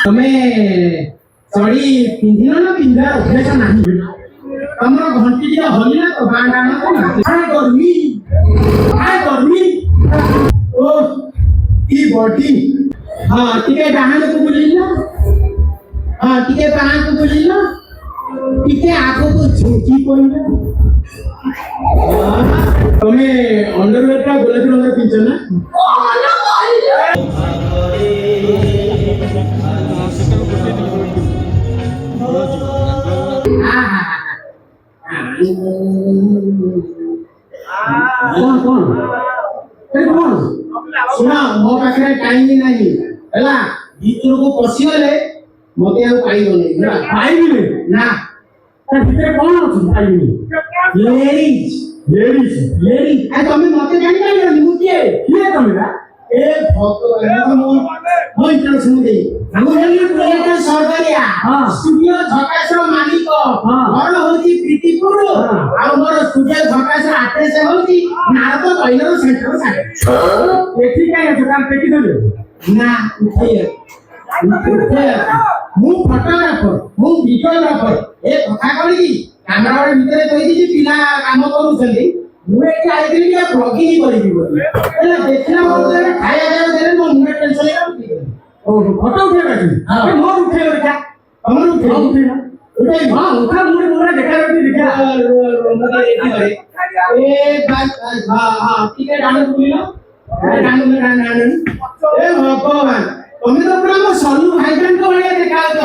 તમે ଚଢି ପିନ୍ଧିଲ ନା ପିନ୍ଧିବାର ଅଭ୍ୟାସ ନାହିଁ ତମର ଘଣ୍ଟି ଟିକେ ହଲିଲା ତ ବାଁ ଡାଣ ଗରମି ଓ କି ବଡି ହଁ ଟିକେ ଡାହାଣକୁ ବୁଲିଲ ହଁ ଟିକେ ବାଁକୁ ବୁଲିଲ ଟିକେ ଆଗକୁ ଝୁଙ୍କି ପଡିଲ ତମେ ଅଣ୍ଡରୱେରଟା ଗୋଲାପୀ ରଙ୍ଗର ପିନ୍ଧିଛ ନା ଶୁଣ ମୋ ପାଖରେ ଟାଇମ ନାହିଁ ହେଲା ଭିତରକୁ ପଶିଗଲେ ମତେ ଆଉ ପାଇବନି ପାଇବିନି ନା ଭିତରେ କଣ ଅଛି ପାଇବିନି ଲେଡିଜ ତମେ ମତେ ଜାଣିପାରିବନି ମୁଁ କିଏ ତମେ ଏ ଭଗବାନ ମୋ ଇଣ୍ଟ୍ରୋଡକ୍ସନ ଦେଇ ମୁଁ ହେଲି ପ୍ରୋଜେକ୍ଟ ସହକାରିଆ ଷ୍ଟୁଡିଓ ଝକାସର ମାଲିକ ଘର ହଉଛି ପ୍ରୀତିପୁର ଆଉ ମୋର ଷ୍ଟୁଡିଓ ଝକାସର ଆଡ୍ରେସ ହଉଛି ନାରଦ କୈଲର ସେଣ୍ଟର ସାଇଡ ଏଠି କାଇଁ ଅଛ କାମ ପେଟି ଦେଲେ ନା ଉଠେଇ ମୁଁ ଫଟୋଗ୍ରାଫର ମୁଁ ଭିଡିଓଗ୍ରାଫର ଏ କଥା କହିକି କ୍ୟାମେରା ଭିତରେ କହିଦେଇଛି ପିଲା କାମ କରୁଛନ୍ତି ମୁଁ ଏଠି ଆଇଥିଲି ଟିକେ ବ୍ଲଗିଂ କରିବି ବୋଲି ହେଲେ ଦେଖିଲା ବେଳକୁ ଖାଇବା ଦେଲେ ମୋ ମୁଣ୍ଡ ଟେନସନ ହେଇଗଲା ଓହୋ ଫଟୋ ଉଠେଇବା ମୋ ଉଠେଇବ ଦେଖା ତମର ଉଠେଇ ହଁ ଉଠା ମୁଣ୍ଡ ମୁଣ୍ଡ ଦେଖା ଦେଖିବା ଏ ହଁ ଟିକେ ଡାଣ ବୁଲିଲ ଡାଣ ଏ ଭଗବାନ ତମେ ତ ପୁରା ମୋ ସଲୁ ଭାଇଜାନଙ୍କ ଭଳିଆ ଦେଖାଯାଉଛ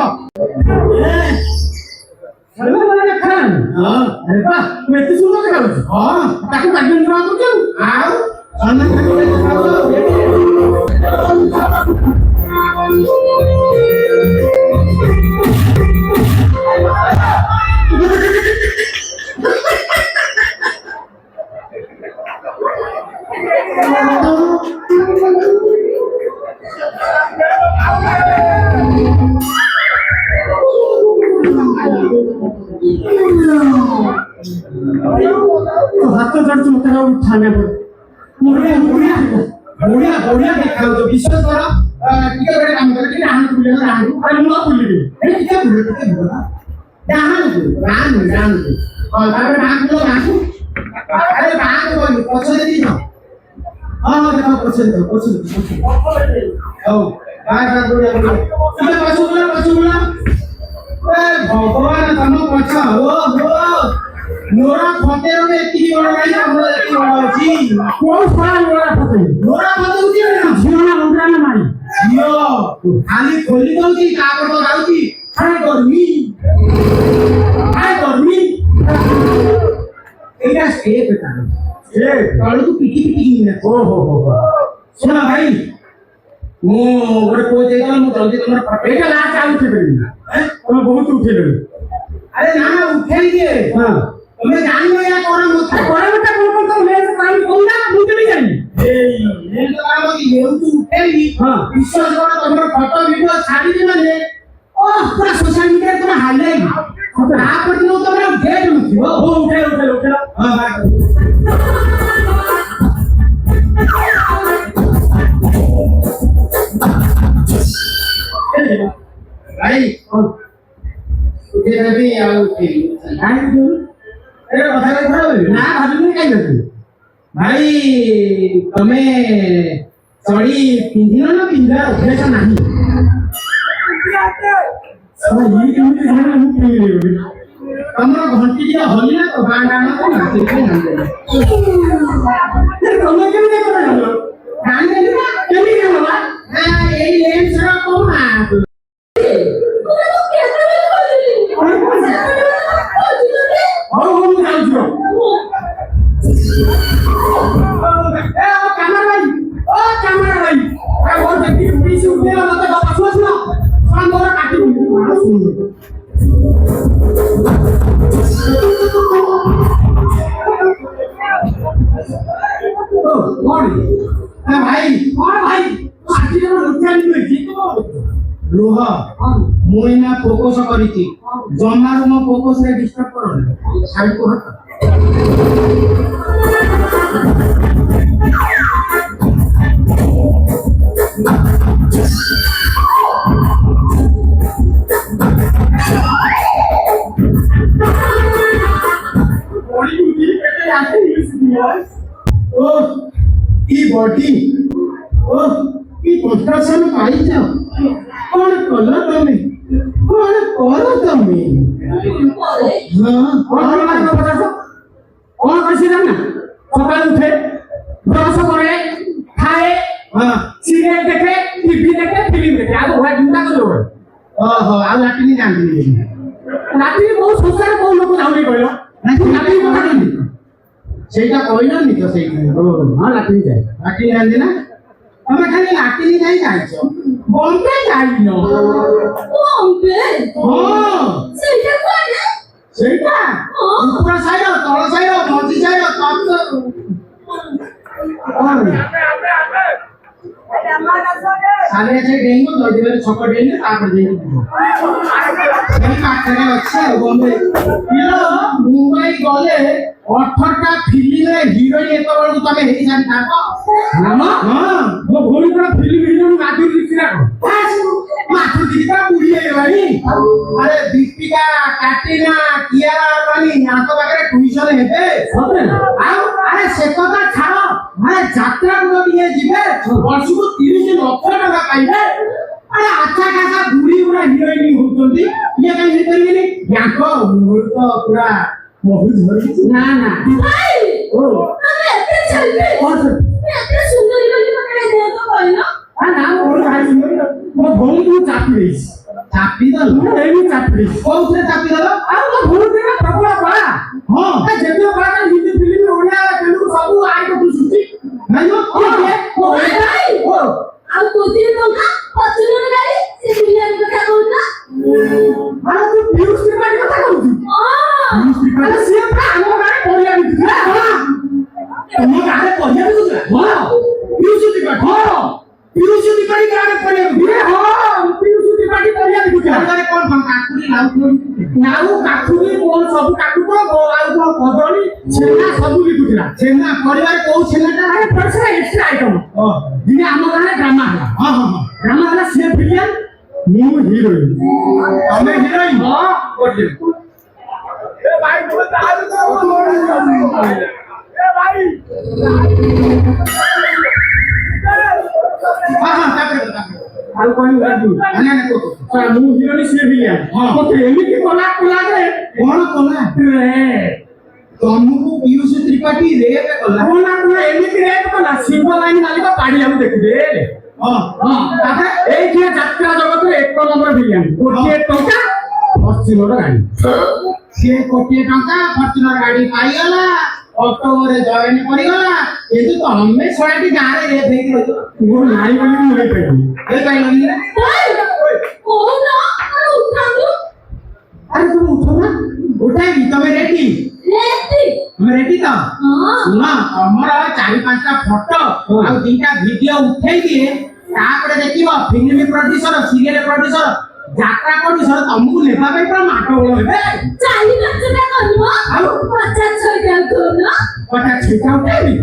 ଏତେ ସୁନ୍ଦର ଦେଖାଯାଉଛି ହଁ ତାକୁ କାଟି କରୁଛୁ ଆଉ ହାତ ଛାଡୁଛୁ ମତେ ଆଉ ଠାନେ ବଢିଆ ଦେଖାଯାଉଛ ବିଶ୍ୱାସ କର ଟିକେ ଗୋଟେ କାମ କର ଟିକେ ଡାହାଣକୁ ବୁଲିବ ଡାହାଣକୁ ଆରେ ମୁଁ ଆଉ ବୁଲିବି ଟିକେ ବୁଲ ଡାହାଣକୁ ଡାହାଣକୁ ହଁ ତାପରେ ବାଁକୁ ଆରେ ବାଁକୁ କହିଲି ପଛରେ ଦେଇଛ ହଁ ଦେଖ ପଛରେ ହଉ ପଛୁଲା ଭଗବାନ ତମ ପଛ নোরা ফতের এটি বড় নাই আমরা এটি বড় আছি কোন সারা নোরা ফতে উঠি না ঝিও না উড়ানা নাই ঝিও খালি খোলি দউছি কাপড় গাউছি হাই গরমি এইটা স্টেপ এটা তলକୁ ପିଟି କିନା ଓହୋ ଶୁଣ ଭାଇ ମୁଁ ଗୋଟେ କୋଚ ହେଇଗଲା ମୁଁ ଜଲ୍ଦି ତମର ଫଟୋ ଏଇଟା ଲାଷ୍ଟ ଆଉ ଉଠେଇପାରିବି ନା ତମେ ବହୁତ ଉଠେଇଲେଣି ଆରେ ନା ଉଠେଇ ଦିଏ ହଁ ତମେ ଜାଣିବ ୟା କଣ ମତେ କଣ ତ ଲେନ୍ସ କାଇଁ କହୁନା ମୁଁ କେମିତି ଜାଣିବି ଏଇ ଲେନ୍ସ କାମ କି ଏଉଠୁ ଉଠେଇବି ହଁ ବିଶ୍ୱାସ କର ତମର ଫଟୋ ଭିଡିଓ ଛାଡ଼ିବି ମାନେ ଓ ପୁରା ସୋଶାଲ ମିଡିଆରେ ତମେ ହାଇଲାଇଟ୍ ତାପରେ ଦିନ ତମର ଡେଟ୍ ନଥିବ ଓ ଉଠେଇ ହଁ ଭାଇ ଉଠେଇଦେବି ଆଉ ଉଠେଇବି କାହିଁକି କଥା ନା ଭାବିନି କାଇଁ ଭାଇ ତମେ ଚଢି ପିନ୍ଧିଲ ନା ପିନ୍ଧିବାର ଅଭ୍ୟାସ ନାହିଁ ତମର ଘଣ୍ଟି ଟିକେ ହଲିଲା ତ ବାଁ ଡାଣ ତମେ କେମିତି କେମିତି ଏଇ ଲେନ୍ସର କଣ ରୁହ ମୁଁ ଏଇନା ଫୋକସ କରିଛି ଜମାରୁ ମୋ ଫୋକସରେ ଡିଷ୍ଟର୍ବ କରନି ସାଇଡକୁ ହଟ ବଡି ଓ କି କଣ୍ଟ୍ରାକ୍ସନ ପାଇଛ କଣ କଲ ତମେ କଣ କର ତମେ କଣ କରିଛି ଜାଣିନା ସକାଳୁ ଉଠେ ବ୍ରଶ କରେ ଖାଏ ସିରିଏଲ ଦେଖେ টিভি দেখে ফিল্ম দেখে আর ওরা চিন্তা করে ওহো আর লাটিনি জানবি লাটিনি বহু সংসারে বহু লোক যাওনি কইল লাটিনি কথা জানি সেইটা কইলনি তো সেই হ্যাঁ লাটিনি যায় লাটিনি জানি না তুমি খালি লাটিনি যাই যাইছো বম্বে যাইনো বম্বে হ্যাঁ সেইটা কই না সেইটা উপর সাইড তল সাইড মঝি সাইড তত साले से डेंगू तो दिवस छक डेंगू तापर डेंगू এই কাটরে আছে বম্বে কিলো মুম্বাই গলে 18টা ফিল্মে হিরোইন এত বড় তুমি হেই জানি থাকো নাম হ্যাঁ ও ভরি বড় ফিল্ম হিরোইন মাধুরী দীক্ষিত মাধুরী দীক্ষিত বুড়িয়ে গেলানি আরে দীপিকা ক্যাটরিনা কিয়ারা আদবানি আতো বাগরে টিউশন হেবে হবে না আরে সে কথা ছাড়ো আরে যাত্রা গুলো নিয়ে যাবে বর্ষকু 30 লক্ষ টাকা পাইবে আরে আচ্ছা খাসা বুড়ি পুরা হিরোইন হউতন্তি ইয়ে কাই হে করিবেনি ইয়াকো মোর তো পুরা বহু ধরি না না ভাই ও আমি এত চলবে এত সুন্দরী বলি মনে দেও তো কইলো না মোর ভাই সুন্দরী মো বন্ধু চাপি দেইছি চাপি দল এই চাপি দেইছি কোউতে চাপি দল আর তো ভুল দিনা প্রবল করা হ্যাঁ যেতে করা হিন্দি ফিল্ম ওড়িয়া তেলুগু সবু আই তো সুতি নাই ও ভাই ও আর কোতি টঙ্কা পছন্দ গাড়ি সে বিলিয়ন কথা কই না আর তো নিউজ পেপার কথা কইছি নিউজ পেপার সে প্রাণ গাড়ি পড়িয়া দিছি না তুমি গাড়ি পড়িয়া দিছি না নিউজ পেপার হ্যাঁ নিউজ পেপার গাড়ি পড়িয়া দিছি হ্যাঁ নিউজ পেপার পড়িয়া দিছি আরে কোন কাকুরি নাউ কাকুরি কোন সব কাকু তো আর কোন কদলি ছেনা সব লিখুছিলা ছেনা পরিবার কোউ ছেনাটা আরে পয়সা এক্সট্রা আইটেম ও দিনে ଆମ ଗାଁରେ ଡ୍ରାମା ହେଲା ହଁ ହଁ ଡ୍ରାମା ହେଲା ସେ ଭିଲିଆନ ମୁଁ ହିରୋଇନ ତମେ ହିରୋଇନ ହଁ କୋଠି ଏ ଭାଇ ତମେ ତାହାଲେ ତ ଏ ଭାଇ ହଁ ହଁ ତାପରେ ଆଉ କୋଇ ଉଡାดูନା ନା କୋ ମୁଁ ହିରୋଇନ ସେ ଭିଲିଆନ ହଁ କୋଠି ଏମିତି କଲା କଲାରେ କଣ କଲା ରେ ତମକୁ ପିୟୁଷ ତ୍ରିପାଠୀ ରେପ କଲା କୋନା କୋନା ଏମିତି ରେପ କଲା ସିଂହ ଲାଇନ ମାଲିକ ପାଡିବାକୁ ଦେଖିଦେ ହଁ ହଁ ତାପରେ ଏଇ କି ଯାତ୍ରା ଜଗତରେ ଏକ ନମ୍ବର ଭିଲିଆନ କୋଟିଏ ଟଙ୍କା ଫର୍ଚୁନର ଗାଡି ସେ କୋଟିଏ ଟଙ୍କା ଫର୍ଚୁନର ଗାଡି ପାଇଗଲା ଅକ୍ଟୋବରରେ ଜଏନ କରିଗଲା କିନ୍ତୁ ତମେ ଛଡାଟି ଗାଁରେ ରେପ ହେଇକି ରହିଛ ମୁଁ ନାଇଁ ବୋଲି ମୁଁ ହେଇପାରିବି ଏ ପାଇଲନି ନା କୋନ ଉଠାନ୍ତୁ ଆରେ ତୁମ ଉଠ ନା ଉଠାଇବି ତମେ ରେଡି তুমি রেডি তো না আমার 4-5টা ফটো আর 2টা ভিডিও উঠাই দিয়ে তারপরে দেখিব ফিল্ম প্রোডিউসর সিরিয়াল প্রোডিউসর যাত্রা প্রোডিউসর তমকু নেবা পাই পুরা মাটবল হেবে 40 লাখ টাকা করব আর 50 ছয়টা তো না 50 ছয়টা উঠাইবি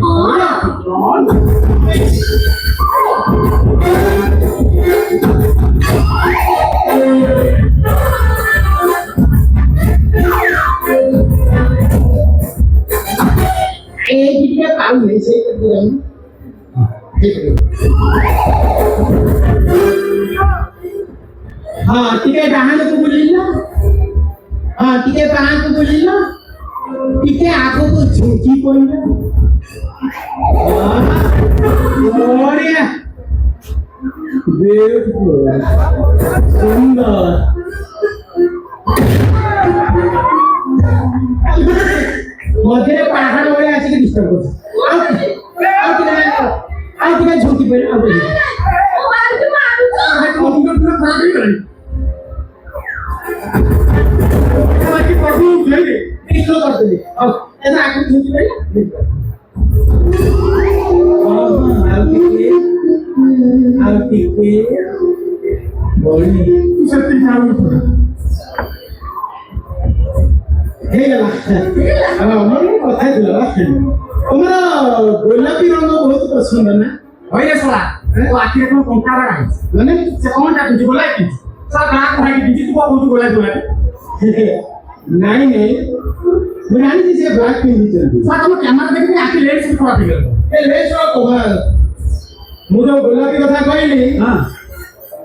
এই ভিডিও কাল নেই সেই দিলাম हाँ ठीक है कहाँ को बोलिला हाँ ठीक है कहाँ को बोलिला ठीक है आगो को झुकी कोइला बढ़िया ब्यूटीफुल सुंदर मध्य पहाड़ वाले ऐसे के डिस्टर्ब करते आओ किधर झुकी पे आओ ओ मार के मारू तो हम तो पूरा खराब ही कर बाकी पढ़ू ले ले इसको कर दे अब ऐसा आगे झुकी पे आओ ठीक है बोली सत्य जाऊ थोड़ा ହେଇଗଲା ଆମର କଥା ହେଇଥିଲା ତମର ଗୋଲାପୀ ରଙ୍ଗ ବହୁତ ପସନ୍ଦ ନା ହଇରେ ଶଳା ତୋ ଆଖିରେ କଣ କଣ୍ଟା ବାଡା ମାନେ ସେ କଣଟା ପିଞ୍ଚି ଗୋଲାପୀ ଶଳା ଗାଁ ଭାଇ ପିଞ୍ଚି ତୁ ବହୁତ ଗୋଲାପୀ ଗୋଲାପୀ ନାଇଁ ନାଇଁ ମୁଁ ଜାଣିଛି ସେ ବ୍ଲାକ୍ ପିନ୍ଧିଛନ୍ତି ଶଳା ତମ କ୍ୟାମେରା ଦେଖିକି ଆଖି ଲେନ୍ସ ଖରାପ ହେଇଗଲା ଏ ଲେନ୍ସ କମା ମୁଁ ଯୋଉ ଗୋଲାପୀ କଥା କହିଲି ହଁ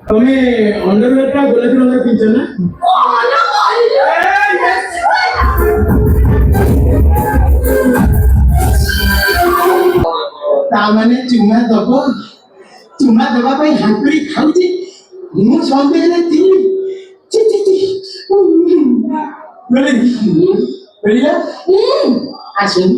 ତମେ ଅଣ୍ଡରୱେରଟା ଗୋଲାପୀ ରଙ୍ଗର ପିନ୍ଧଛ ନା ତାମାନେ ଚୁମା ଦବା ପାଇଁ ହାଙ୍କୁରି ଖାଉଛି ମୁଁ ସନ୍ଦେହରେ ଥିଲି ଆସୁନି